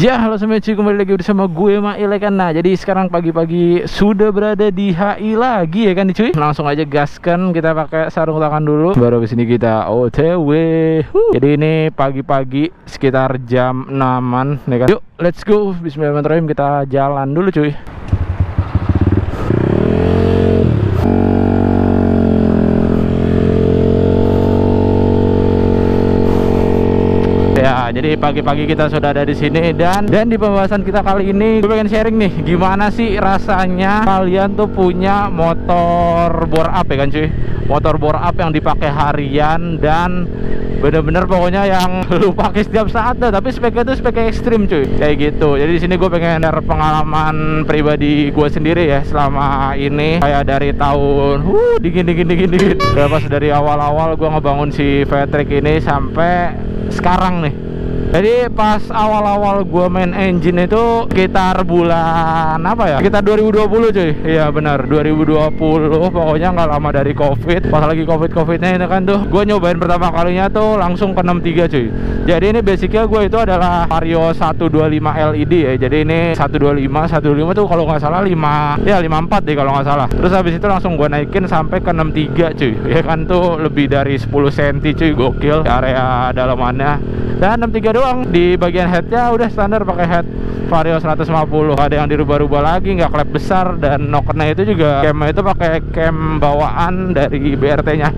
Ya, halo semuanya, kembali lagi bersama gue Mail ya kan. Nah, jadi sekarang pagi-pagi sudah berada di HI lagi ya kan cuy. Langsung aja gaskan, kita pakai sarung tangan dulu. Baru habis ini kita OTW. Jadi ini pagi-pagi sekitar jam 6-an ya kan. Yuk, let's go. Bismillahirrahmanirrahim, kita jalan dulu cuy. Ya, jadi pagi-pagi kita sudah ada di sini dan di pembahasan kita kali ini gue pengen sharing nih, gimana sih rasanya kalian tuh punya motor bore up ya kan cuy. Motor bore up yang dipakai harian dan bener-bener pokoknya yang lu pakai setiap saat dah, tapi speknya tuh spek ekstrim cuy, kayak gitu. Jadi di sini gue pengen share pengalaman pribadi gue sendiri ya selama ini, kayak dari tahun dingin udah pas dari awal-awal gue ngebangun si Vetrik ini sampai sekarang nih. Jadi pas awal-awal gue main engine itu sekitar bulan apa ya? Sekitar 2020 cuy. Iya benar, 2020. Pokoknya nggak lama dari Covid. Pas lagi Covidnya itu kan tuh, gue nyobain pertama kalinya tuh langsung ke 63 cuy. Jadi ini basicnya gue itu adalah Vario 125 LED ya. Jadi ini 125 tuh kalau nggak salah 54 deh kalau nggak salah. Terus habis itu langsung gue naikin sampai ke 63 cuy. Ya kan tuh lebih dari 10 cm cuy, gokil area dalamannya. Dan 63 doang. Di bagian headnya udah standar pakai head Vario 150, ada yang dirubah-rubah lagi, nggak klep besar. Dan nokennya itu juga camnya itu pakai cam bawaan dari BRT nya,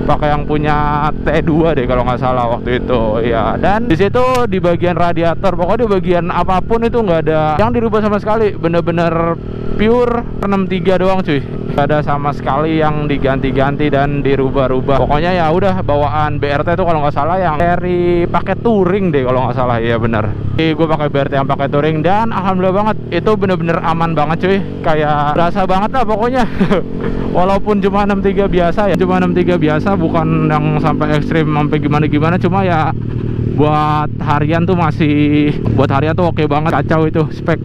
pakai yang punya T2 deh kalau nggak salah waktu itu ya. Dan di situ di bagian radiator, pokoknya di bagian apapun itu nggak ada yang dirubah sama sekali, bener-bener pure 63 doang cuy. Gak ada sama sekali yang diganti-ganti dan dirubah-rubah. Pokoknya ya udah bawaan BRT itu kalau nggak salah yang seri pakai touring deh kalau nggak salah, ya bener. Jadi gue pakai BRT yang pakai touring dan alhamdulillah banget, itu bener-bener aman banget cuy. Kayak berasa banget lah pokoknya. Walaupun cuma 63 biasa ya, cuma 63 biasa, bukan yang sampai ekstrim sampai gimana-gimana, cuma ya buat harian tuh oke banget, kacau itu spek.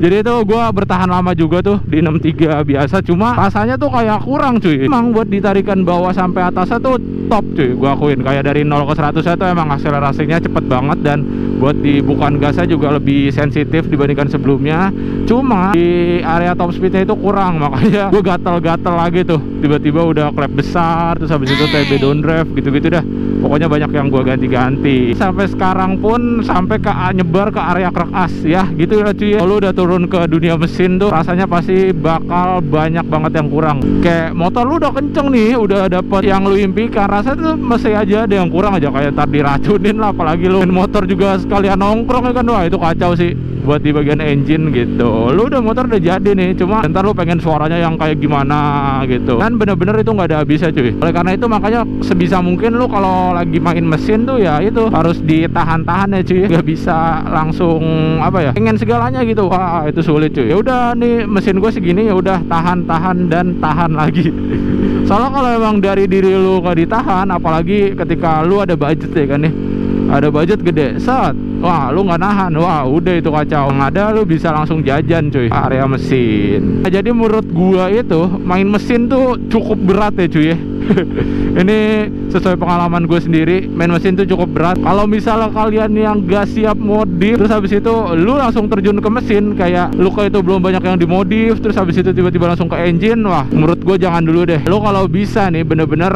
Jadi itu gue bertahan lama juga tuh di 63 biasa, cuma rasanya tuh kayak kurang cuy. Emang buat ditarikan bawah sampai atasnya tuh top cuy, gue akuin. Kayak dari 0 ke 100 tuh emang akselerasinya cepet banget, dan buat dibukaan gasnya juga lebih sensitif dibandingkan sebelumnya. Cuma di area top speednya itu kurang, makanya gue gatel-gatel lagi tuh. Tiba-tiba udah klep besar, terus habis itu TB down drive gitu-gitu dah. Pokoknya banyak yang gue ganti-ganti. Sampai sekarang pun sampai ke nyebar ke area krek as ya, gitu ya cuy. Kalau udah turun ke dunia mesin tuh rasanya pasti bakal banyak banget yang kurang. Kayak motor lu udah kenceng nih, udah dapet yang lu impikan, rasanya tuh masih aja ada yang kurang aja, kayak ntar diracunin lah. Apalagi lu main motor juga sekalian nongkrong ya kan, wah itu kacau sih buat di bagian engine gitu. Lu udah motor udah jadi nih, cuma ntar lu pengen suaranya yang kayak gimana gitu, kan bener-bener itu nggak ada habisnya cuy. Oleh karena itu makanya sebisa mungkin lu kalau lagi main mesin tuh ya itu harus ditahan-tahan ya cuy, nggak bisa langsung apa ya pengen segalanya gitu, wah itu sulit cuy. Ya udah nih mesin gue segini, ya udah tahan dan tahan lagi. Soalnya kalau emang dari diri lu nggak ditahan, apalagi ketika lu ada budget ya kan nih, ada budget gede, wah lu nggak nahan, wah udah itu kacau. Yang ada lu bisa langsung jajan cuy area mesin. Nah, jadi menurut gua itu main mesin tuh cukup berat ya cuy ya. Ini sesuai pengalaman gue sendiri, main mesin tuh cukup berat. Kalau misalnya kalian yang gak siap modif, terus habis itu lu langsung terjun ke mesin, kayak lu itu belum banyak yang dimodif, terus habis itu tiba-tiba langsung ke engine, wah menurut gue jangan dulu deh. Lu kalau bisa nih bener-bener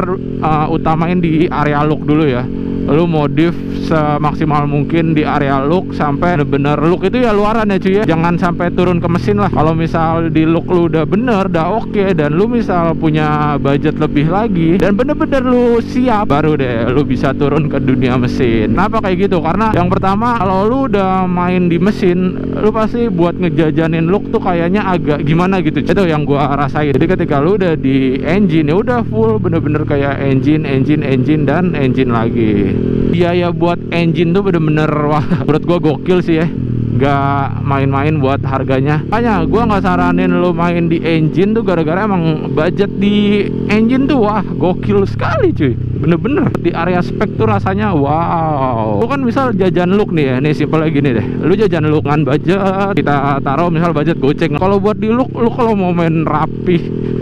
utamain di area look dulu ya. Lu modif semaksimal mungkin di area look sampai bener-bener look itu ya luaran ya cuy ya. Jangan sampai turun ke mesin lah. Kalau misal di look lu udah bener, udah oke, dan lu misal punya budget lebih lagi dan bener-bener lu siap, baru deh lu bisa turun ke dunia mesin. Kenapa kayak gitu? Karena yang pertama, kalau lu udah main di mesin, lu pasti buat ngejajanin look tuh kayaknya agak gimana gitu. Itu yang gua rasain. Jadi ketika lu udah di engine, ya udah full bener-bener kayak engine dan engine lagi. Biaya buat engine tuh bener-bener wah menurut gua gokil sih ya, nggak main-main buat harganya. Makanya gua nggak saranin lo main di engine tuh, gara-gara emang budget di engine tuh wah gokil sekali cuy, bener-bener di area spek tuh rasanya wow. Lu kan misal jajan look nih ya, nih simpel lagi nih deh, lu jajan look kan budget, kita taruh misal budget goceng. Kalau buat di look, lu kalau mau main rapih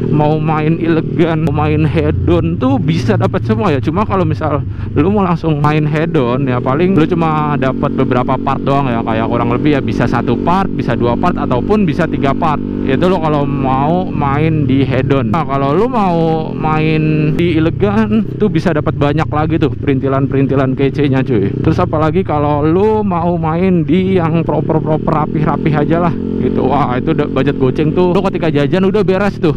mau main elegan, mau main hedon tuh bisa dapat semua ya. Cuma kalau misal lu mau langsung main hedon ya paling lu cuma dapat beberapa part doang ya, kayak kurang lebih ya bisa 1 part, bisa 2 part, ataupun bisa 3 part. Itu lo kalau mau main di hedon. Nah kalau lu mau main di elegan tuh bisa dapat banyak lagi tuh perintilan-perintilan kece-nya cuy. Terus apalagi kalau lu mau main di yang proper rapih-rapih aja lah gitu. Wah itu budget goceng tuh, lu ketika jajan udah beres tuh,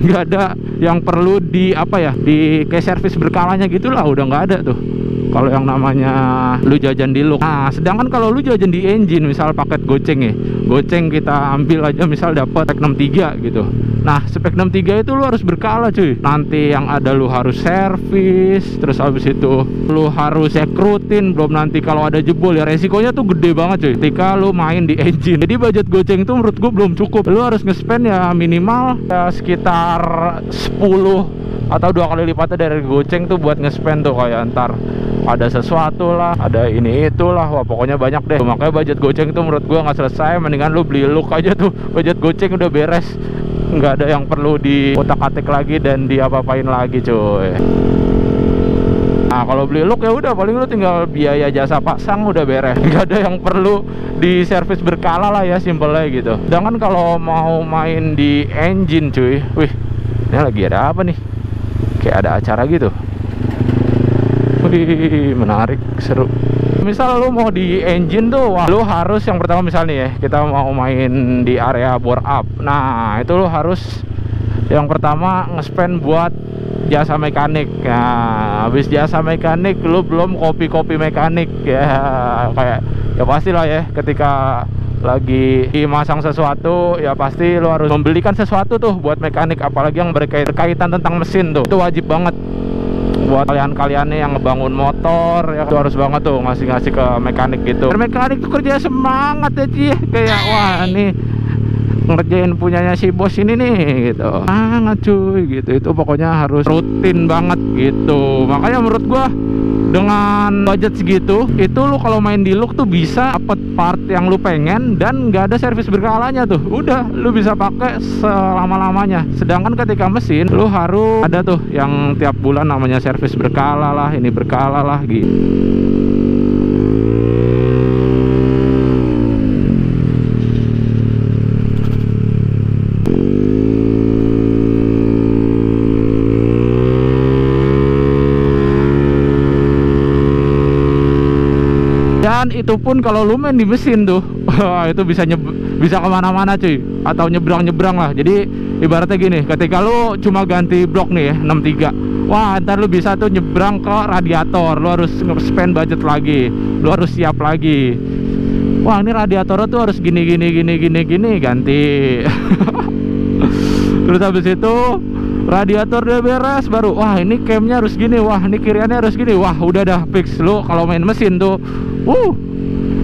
nggak ada yang perlu di apa ya, di kayak servis berkalanya gitulah, udah nggak ada tuh kalau yang namanya lu jajan di Lux. Nah sedangkan kalau lu jajan di engine, misal paket goceng ya, goceng kita ambil aja misal dapat spek 63 gitu. Nah spek 63 itu lu harus berkala cuy. Nanti yang ada lu harus servis, terus habis itu lu harus cek rutin, belum nanti kalau ada jebol ya resikonya tuh gede banget cuy ketika lu main di engine. Jadi budget goceng itu menurut gua belum cukup. Lu harus nge-spend ya minimal ya sekitar 10 atau 2 kali lipatnya dari goceng tuh buat nge-spend tuh, kayak ntar ada sesuatu lah, ada ini itulah, wah pokoknya banyak deh. Makanya budget goceng itu menurut gua nggak selesai. Mendingan lu beli Lux aja tuh, budget goceng udah beres, nggak ada yang perlu di otak-atik lagi dan diapa-apain lagi cuy. Nah kalau beli Lux ya udah paling lu tinggal biaya jasa pasang udah beres, nggak ada yang perlu di servis berkala lah ya, simpelnya gitu. Sedangkan kalau mau main di engine cuy, wih ini lagi ada apa nih, kayak ada acara gitu. Wih menarik, seru. Misal lu mau di engine tuh, wah lu harus yang pertama misalnya ya, kita mau main di area bore up. Nah itu lu harus yang pertama nge-spend buat jasa mekanik. Nah habis jasa mekanik lu belum kopi-kopi mekanik ya, kayak ya pastilah ya ketika lagi dimasang sesuatu ya pasti lu harus membelikan sesuatu tuh buat mekanik, apalagi yang berkaitan tentang mesin tuh, itu wajib banget buat kalian-kaliannya yang ngebangun motor ya. Itu harus banget tuh ngasih-ngasih ke mekanik gitu. Dan mekanik tuh kerja semangat ya Ci, kayak wah nih ngerjain punyanya si bos ini nih gitu, sangat cuy gitu. Itu pokoknya harus rutin banget gitu. Makanya menurut gua dengan budget segitu itu lu kalau main di Lux tuh bisa dapet part yang lu pengen dan nggak ada servis berkalanya tuh, udah lu bisa pakai selama-lamanya. Sedangkan ketika mesin lu harus ada tuh yang tiap bulan namanya servis berkala lah, ini berkala lah gitu. Dan itu pun kalau lu main di mesin tuh itu bisa kemana-mana cuy, atau nyebrang-nyebrang lah. Jadi ibaratnya gini, ketika lu cuma ganti blok nih ya 63, wah ntar lu bisa tuh nyebrang ke radiator. Lu harus nge-spend budget lagi, lu harus siap lagi. Wah ini radiatornya tuh harus gini ganti. Terus habis itu radiator udah beres, baru wah ini camnya harus gini, wah ini kiriannya harus gini, wah udah dah fix. Lu kalau main mesin tuh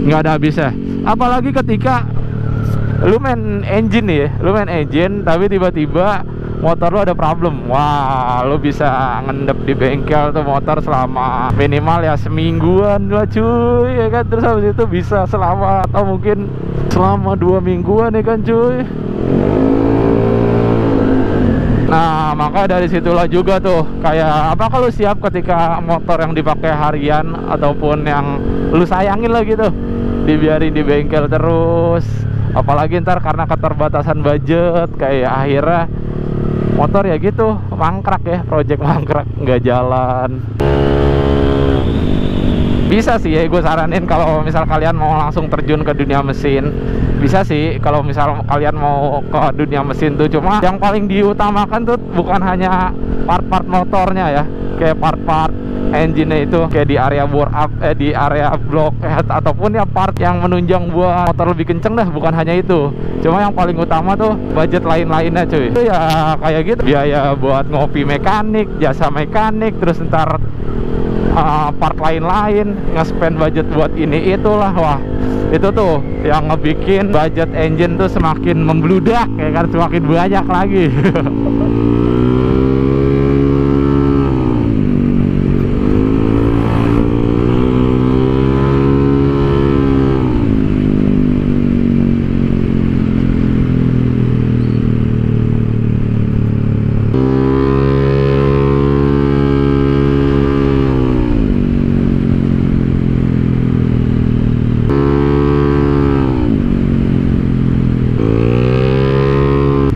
nggak ada habisnya. Apalagi ketika lu main engine nih ya, lu main engine tapi tiba-tiba motor lu ada problem, wah lu bisa ngendep di bengkel tuh motor selama minimal ya semingguan lah cuy ya kan. Terus habis itu bisa selama atau mungkin selama 2 mingguan ya kan cuy. Nah maka dari situlah juga tuh kayak apa, kalau siap ketika motor yang dipakai harian ataupun yang lu sayangin lah gitu dibiarin di bengkel terus. Apalagi ntar karena keterbatasan budget kayak akhirnya motor ya gitu mangkrak ya, project mangkrak nggak jalan. Bisa sih ya gue saranin kalau misal kalian mau langsung terjun ke dunia mesin, bisa sih kalau misal kalian mau ke dunia mesin tuh. Cuma yang paling diutamakan tuh bukan hanya part-part motornya ya, kayak part-part engine itu kayak di area bore up, di area block ataupun ya part yang menunjang buat motor lebih kenceng dah, bukan hanya itu. Cuma yang paling utama tuh budget lain-lainnya cuy. Itu ya kayak gitu, biaya buat ngopi mekanik, jasa mekanik, terus ntar part lain-lain, nge-spend budget buat ini itulah. Wah itu tuh yang ngebikin budget engine tuh semakin membludak ya kan, semakin banyak lagi.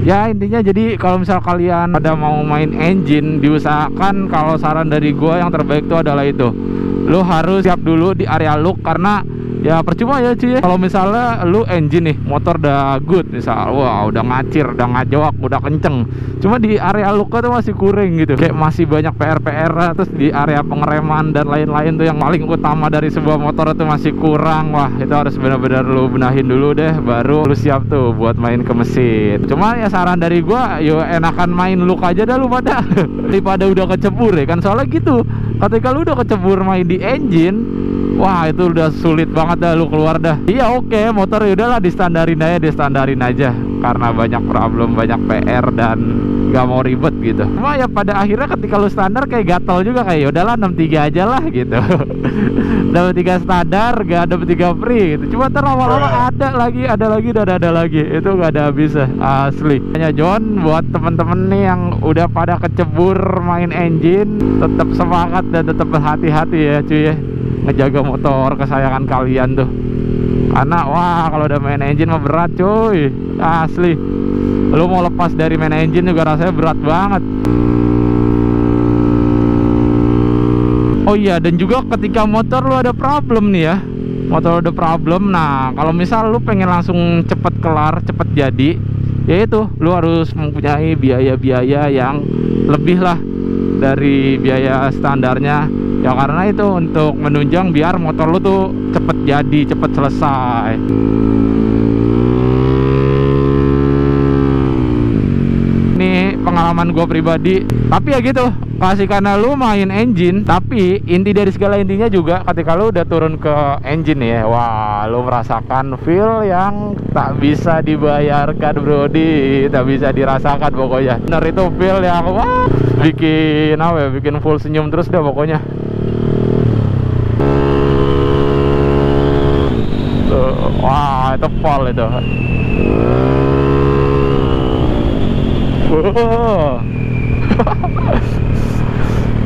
Ya intinya jadi kalau misal kalian ada mau main engine, diusahakan, kalau saran dari gua yang terbaik itu adalah itu, lu harus siap dulu di area look. Karena ya percuma ya cuy, kalau misalnya lu engine nih, motor udah good misal, wah udah ngacir, udah ngajawak, udah kenceng, cuma di area look tuh masih kurang gitu, kayak masih banyak PR terus di area pengereman dan lain-lain tuh yang paling utama dari sebuah motor itu masih kurang. Wah itu harus benar-benar lu benahin dulu deh, baru lu siap tuh buat main ke mesin. Cuma ya saran dari gua, yo enakan main look aja dah lu pada daripada udah kecebur ya kan, soalnya gitu, ketika lu udah kecebur main di engine, wah itu udah sulit banget dah lu keluar dah. Iya oke, motor ya udahlah distandarin aja karena banyak problem, banyak PR dan gak mau ribet gitu. Cuma ya pada akhirnya ketika lu standar kayak gatel juga, kayak yaudahlah 63 aja lah gitu. 63 standar, gak ada 63 free gitu. Cuma ntar lama-lama ada lagi dan ada lagi, itu gak ada habisnya asli. Hanya John buat temen-temen nih yang udah pada kecebur main engine, tetap semangat dan tetap berhati-hati ya cuy ya, ngejaga motor kesayangan kalian tuh. Karena wah kalau udah main engine mah berat cuy, asli. Lu mau lepas dari main engine juga rasanya berat banget. Oh iya, dan juga ketika motor lu ada problem nih ya, motor ada problem, nah kalau misal lu pengen langsung cepet kelar, cepet jadi, ya itu lu harus mempunyai biaya-biaya yang lebih lah dari biaya standarnya ya, karena itu untuk menunjang biar motor lu tuh cepet jadi, cepet selesai. Ini pengalaman gue pribadi, tapi ya gitu, kasih karena lu main engine, tapi inti dari segala intinya juga ketika lu udah turun ke engine ya, wah lu merasakan feel yang tak bisa dibayarkan brodi, tak bisa dirasakan pokoknya. Bener itu feel yang wah bikin apa ya, bikin full senyum terus dah pokoknya. Tuh, wah itu pol itu.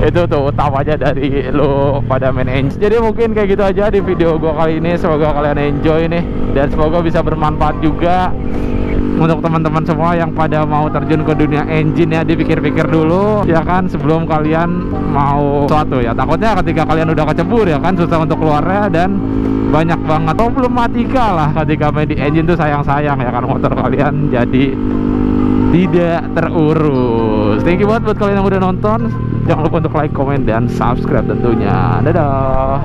Itu tuh utamanya dari lo pada main engine. Jadi mungkin kayak gitu aja di video gua kali ini, semoga kalian enjoy nih dan semoga bisa bermanfaat juga untuk teman-teman semua yang pada mau terjun ke dunia engine ya. Dipikir-pikir dulu ya kan sebelum kalian mau sesuatu ya, takutnya ketika kalian udah kecebur ya kan susah untuk keluarnya dan banyak banget problematika lah ketika main di engine tuh, sayang-sayang ya kan motor kalian jadi tidak terurus. Thank you buat kalian yang udah nonton. Jangan lupa untuk like, comment, dan subscribe tentunya. Dadah.